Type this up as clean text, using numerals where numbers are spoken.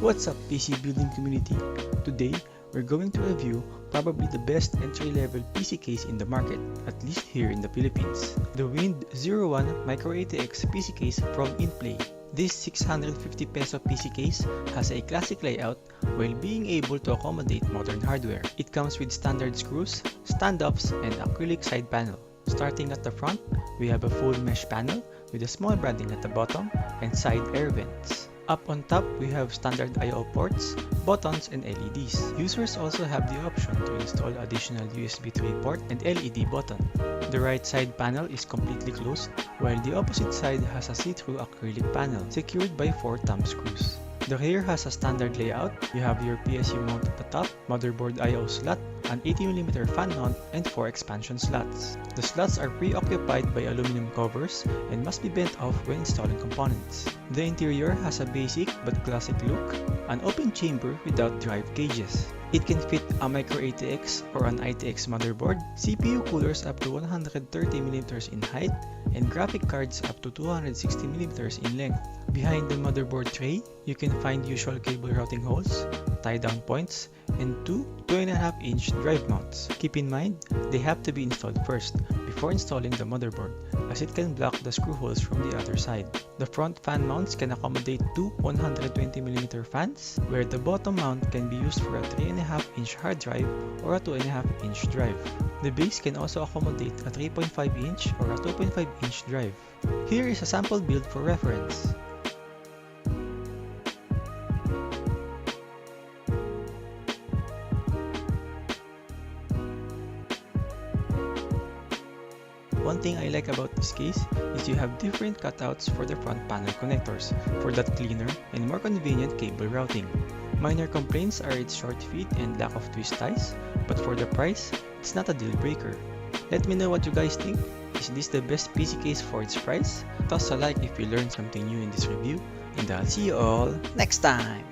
What's up, PC building community? Today, we're going to review probably the best entry-level PC case in the market, at least here in the Philippines. The Wind 01 Micro ATX PC case from Inplay. This 650 peso PC case has a classic layout while being able to accommodate modern hardware. It comes with standard screws, stand-ups, and acrylic side panel. Starting at the front, we have a full mesh panel with a small branding at the bottom and side air vents. Up on top, we have standard I/O ports, buttons, and LEDs. Users also have the option to install additional USB 3 port and LED button. The right side panel is completely closed, while the opposite side has a see-through acrylic panel secured by 4 thumb screws. The rear has a standard layout. You have your PSU mount at the top, motherboard I/O slot, an 80mm fan mount, and 4 expansion slots. The slots are preoccupied by aluminum covers and must be bent off when installing components. The interior has a basic but classic look, an open chamber without drive cages. It can fit a Micro ATX or an ITX motherboard, CPU coolers up to 130mm in height, and graphic cards up to 260mm in length. Behind the motherboard tray, you can find usual cable routing holes, tie-down points, and two 2.5-inch drive mounts. Keep in mind, they have to be installed first before installing the motherboard, as it can block the screw holes from the other side. The front fan mounts can accommodate two 120mm fans, where the bottom mount can be used for a 3.5-inch hard drive or a 2.5-inch drive. The base can also accommodate a 3.5-inch or a 2.5-inch drive. Here is a sample build for reference. One thing I like about this case is you have different cutouts for the front panel connectors for that cleaner and more convenient cable routing. Minor complaints are its short feet and lack of twist ties, but for the price, it's not a deal breaker. Let me know what you guys think. Is this the best PC case for its price? Toss a like if you learned something new in this review, and I'll see you all next time!